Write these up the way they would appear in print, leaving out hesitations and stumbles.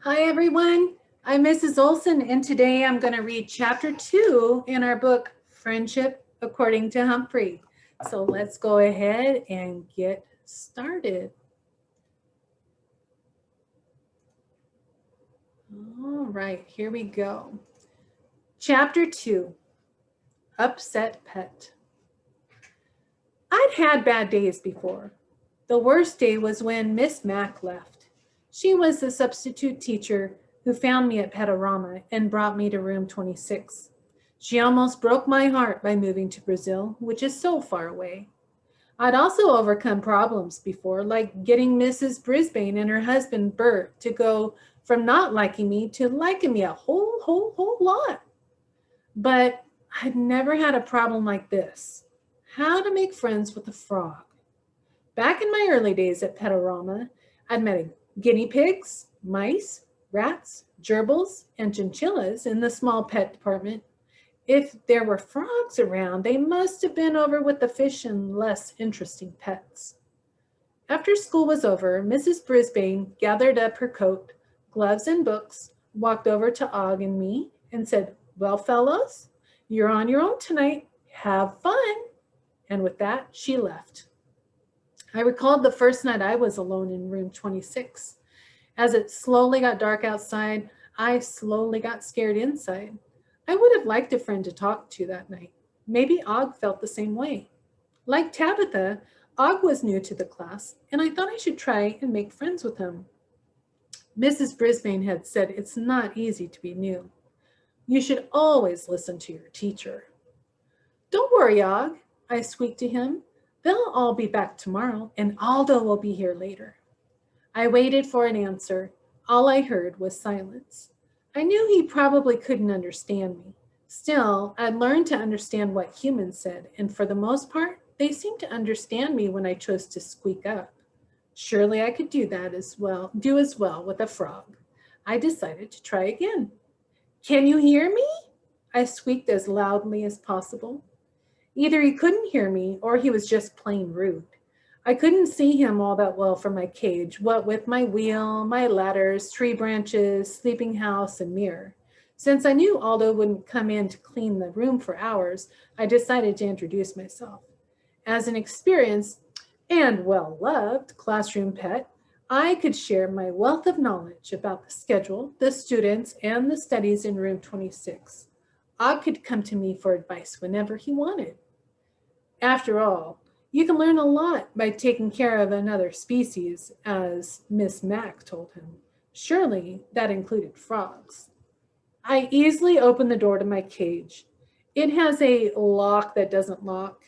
Hi, everyone. I'm Mrs. Olson, and today I'm going to read chapter 2 in our book, Friendship According to Humphrey. So let's go ahead and get started. All right, here we go. Chapter 2 Upset Pet. I'd had bad days before. The worst day was when Miss Mack left. She was the substitute teacher who found me at Petarama and brought me to room 26. She almost broke my heart by moving to Brazil, which is so far away. I'd also overcome problems before, like getting Mrs. Brisbane and her husband Bert to go from not liking me to liking me a whole lot. But I'd never had a problem like this. How to make friends with a frog. Back in my early days at Petarama, I'd met guinea pigs, mice, rats, gerbils, and chinchillas in the small pet department. If there were frogs around, they must have been over with the fish and less interesting pets. After school was over, Mrs. Brisbane gathered up her coat, gloves, and books, walked over to Og and me, and said, "Well, fellows, you're on your own tonight. Have fun." And with that, she left. I recalled the first night I was alone in room 26. As it slowly got dark outside, I slowly got scared inside. I would have liked a friend to talk to that night. Maybe Og felt the same way. Like Tabitha, Og was new to the class, and I thought I should try and make friends with him. Mrs. Brisbane had said it's not easy to be new. You should always listen to your teacher. "Don't worry, Og," I squeaked to him. "They'll all be back tomorrow, and Aldo will be here later." I waited for an answer. All I heard was silence. I knew he probably couldn't understand me. Still, I'd learned to understand what humans said, and for the most part, they seemed to understand me when I chose to squeak up. Surely I could do as well with a frog. I decided to try again. "Can you hear me?" I squeaked as loudly as possible. Either he couldn't hear me or he was just plain rude. I couldn't see him all that well from my cage, what with my wheel, my ladders, tree branches, sleeping house, and mirror. Since I knew Aldo wouldn't come in to clean the room for hours, I decided to introduce myself. As an experienced and well-loved classroom pet, I could share my wealth of knowledge about the schedule, the students, and the studies in room 26. Og could come to me for advice whenever he wanted. After all, you can learn a lot by taking care of another species, as Miss Mack told him. Surely that included frogs. I easily opened the door to my cage. It has a lock that doesn't lock.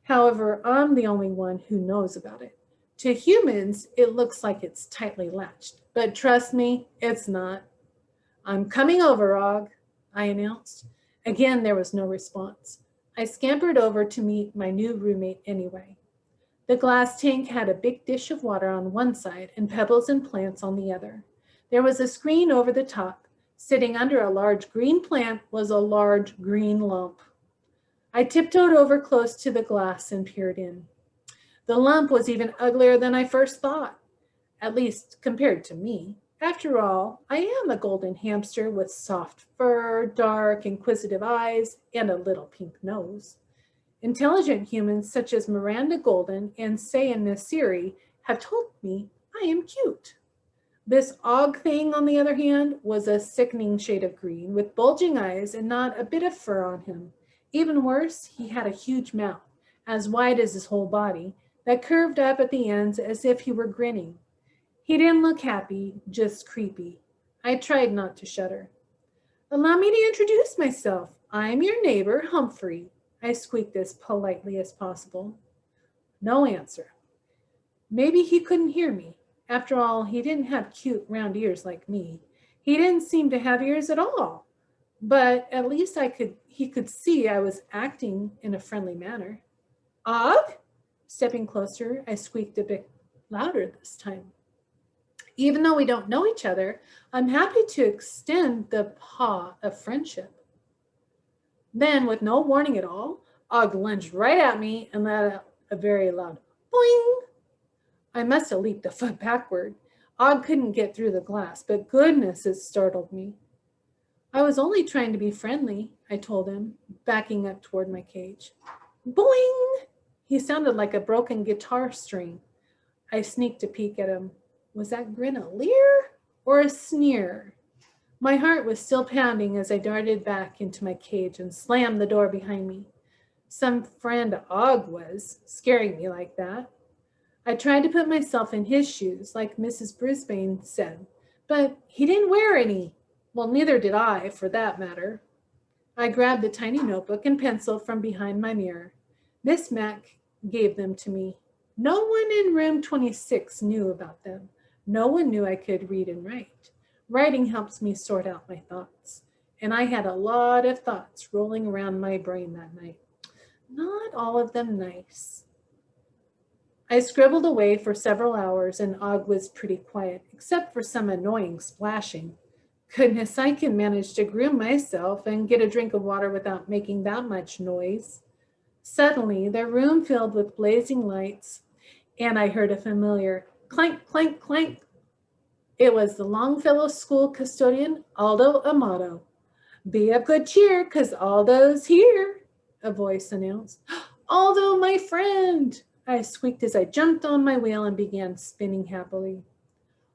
However, I'm the only one who knows about it. To humans, it looks like it's tightly latched, but trust me, it's not. "I'm coming over, Og," I announced. Again, there was no response. I scampered over to meet my new roommate anyway. The glass tank had a big dish of water on one side and pebbles and plants on the other. There was a screen over the top. Sitting under a large green plant was a large green lump. I tiptoed over close to the glass and peered in. The lump was even uglier than I first thought, at least compared to me. After all, I am a golden hamster with soft fur, dark, inquisitive eyes, and a little pink nose. Intelligent humans such as Miranda Golden and Sayan Nassiri have told me I am cute. This Og thing, on the other hand, was a sickening shade of green with bulging eyes and not a bit of fur on him. Even worse, he had a huge mouth, as wide as his whole body, that curved up at the ends as if he were grinning. He didn't look happy, just creepy. I tried not to shudder. "Allow me to introduce myself. I'm your neighbor, Humphrey." I squeaked as politely as possible. No answer. Maybe he couldn't hear me. After all, he didn't have cute round ears like me. He didn't seem to have ears at all. But at least he could see I was acting in a friendly manner. "Og?" Stepping closer, I squeaked a bit louder this time. "Even though we don't know each other, I'm happy to extend the paw of friendship." Then, with no warning at all, Og lunged right at me and let out a very loud boing. I must have leaped a foot backward. Og couldn't get through the glass, but goodness, it startled me. I was only trying to be friendly, I told him, backing up toward my cage. Boing! He sounded like a broken guitar string. I sneaked a peek at him. Was that grin a leer or a sneer? My heart was still pounding as I darted back into my cage and slammed the door behind me. Some friend Og was, scaring me like that. I tried to put myself in his shoes, like Mrs. Brisbane said, but he didn't wear any. Well, neither did I, for that matter. I grabbed a tiny notebook and pencil from behind my mirror. Miss Mack gave them to me. No one in room 26 knew about them. No one knew I could read and write. Writing helps me sort out my thoughts. And I had a lot of thoughts rolling around my brain that night. Not all of them nice. I scribbled away for several hours and Og was pretty quiet, except for some annoying splashing. Goodness, I can manage to groom myself and get a drink of water without making that much noise. Suddenly, the room filled with blazing lights, and I heard a familiar clank, clank, clank. It was the Longfellow School custodian, Aldo Amato. Be of good cheer, 'cause Aldo's here, a voice announced. Aldo, my friend, I squeaked as I jumped on my wheel and began spinning happily.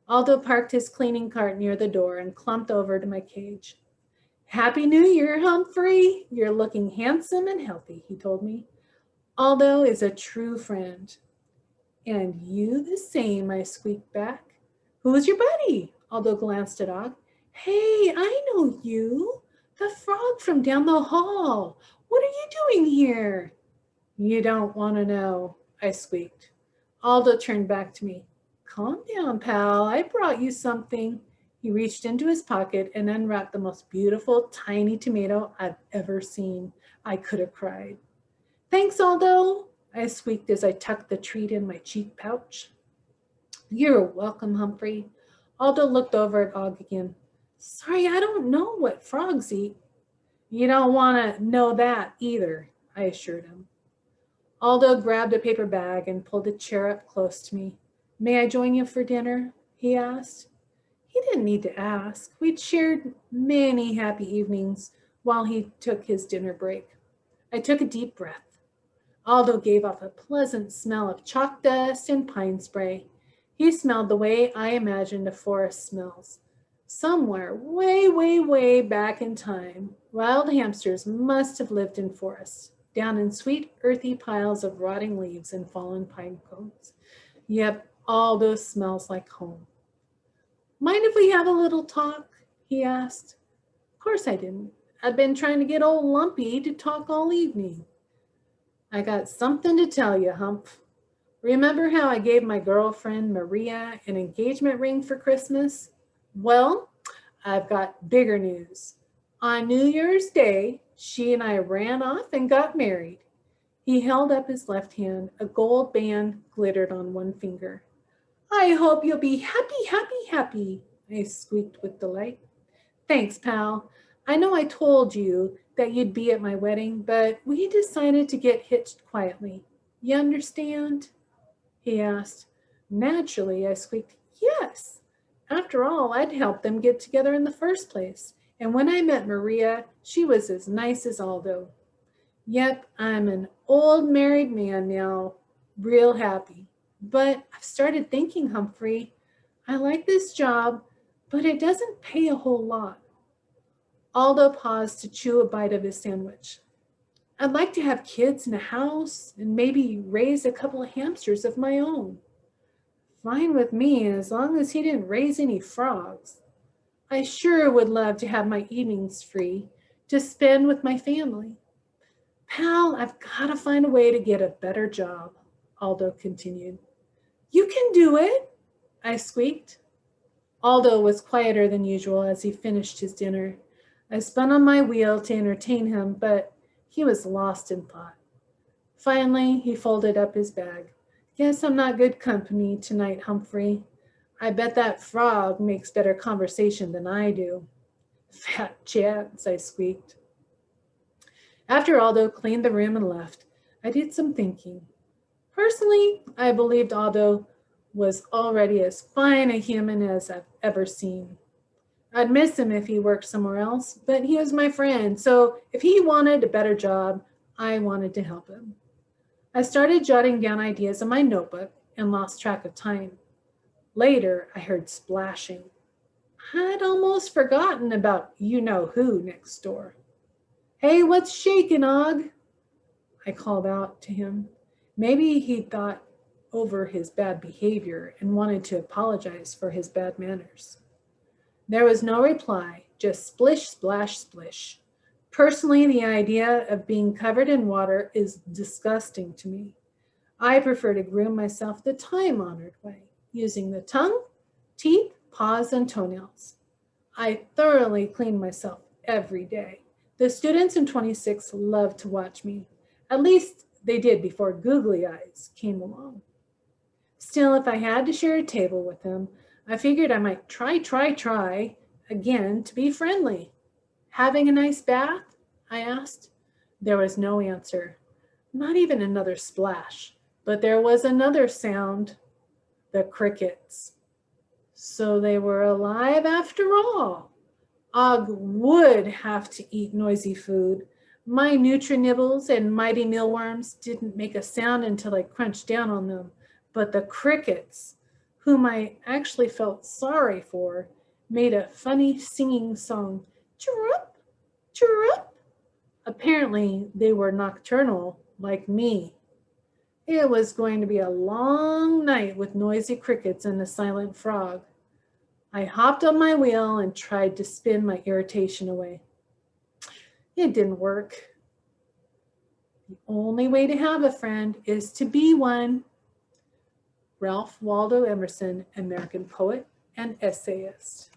Aldo parked his cleaning cart near the door and clumped over to my cage. Happy New Year, Humphrey. You're looking handsome and healthy, he told me. Aldo is a true friend. And you the same, I squeaked back. Who's your buddy? Aldo glanced at Og. Hey, I know you. The frog from down the hall. What are you doing here? You don't want to know, I squeaked. Aldo turned back to me. Calm down, pal. I brought you something. He reached into his pocket and unwrapped the most beautiful tiny tomato I've ever seen. I could have cried. Thanks, Aldo, I squeaked as I tucked the treat in my cheek pouch. You're welcome, Humphrey. Aldo looked over at Og again. Sorry, I don't know what frogs eat. You don't want to know that either, I assured him. Aldo grabbed a paper bag and pulled a chair up close to me. May I join you for dinner? He asked. He didn't need to ask. We'd shared many happy evenings while he took his dinner break. I took a deep breath. Aldo gave off a pleasant smell of chalk dust and pine spray. He smelled the way I imagined a forest smells. Somewhere way, way, way back in time, wild hamsters must have lived in forests, down in sweet, earthy piles of rotting leaves and fallen pine cones. Yep, Aldo smells like home. Mind if we have a little talk? He asked. Of course I didn't. I'd been trying to get old Lumpy to talk all evening. I got something to tell you, Humph. Remember how I gave my girlfriend Maria an engagement ring for Christmas? Well, I've got bigger news. On New Year's Day, she and I ran off and got married. He held up his left hand. A gold band glittered on one finger. I hope you'll be happy, happy, happy, I squeaked with delight. Thanks, pal. I know I told you that you'd be at my wedding, but we decided to get hitched quietly. You understand? He asked. Naturally, I squeaked, yes. After all, I'd helped them get together in the first place. And when I met Maria, she was as nice as Aldo. Yep, I'm an old married man now, real happy. But I've started thinking, Humphrey, I like this job, but it doesn't pay a whole lot. Aldo paused to chew a bite of his sandwich. I'd like to have kids in a house and maybe raise a couple of hamsters of my own. Fine with me, as long as he didn't raise any frogs. I sure would love to have my evenings free to spend with my family. Pal, I've got to find a way to get a better job, Aldo continued. You can do it, I squeaked. Aldo was quieter than usual as he finished his dinner. I spun on my wheel to entertain him, but he was lost in thought. Finally, he folded up his bag. Guess I'm not good company tonight, Humphrey. I bet that frog makes better conversation than I do. Fat chance, I squeaked. After Aldo cleaned the room and left, I did some thinking. Personally, I believed Aldo was already as fine a human as I've ever seen. I'd miss him if he worked somewhere else, but he was my friend, so if he wanted a better job, I wanted to help him. I started jotting down ideas in my notebook and lost track of time. Later, I heard splashing. I'd almost forgotten about you know who next door. Hey, what's shaking, Og? I called out to him. Maybe he thought over his bad behavior and wanted to apologize for his bad manners. There was no reply, just splish, splash, splish. Personally, the idea of being covered in water is disgusting to me. I prefer to groom myself the time-honored way, using the tongue, teeth, paws, and toenails. I thoroughly clean myself every day. The students in 26 love to watch me. At least they did before googly eyes came along. Still, if I had to share a table with them, I figured I might try again to be friendly. Having a nice bath? I asked. There was no answer, not even another splash, but there was another sound, the crickets. So they were alive after all. Og would have to eat noisy food. My Nutri-Nibbles and Mighty Mealworms didn't make a sound until I crunched down on them, but the crickets, whom I actually felt sorry for, made a funny singing song, chirrup, chirrup. Apparently, they were nocturnal, like me. It was going to be a long night with noisy crickets and a silent frog. I hopped on my wheel and tried to spin my irritation away. It didn't work. The only way to have a friend is to be one. Ralph Waldo Emerson, American poet and essayist.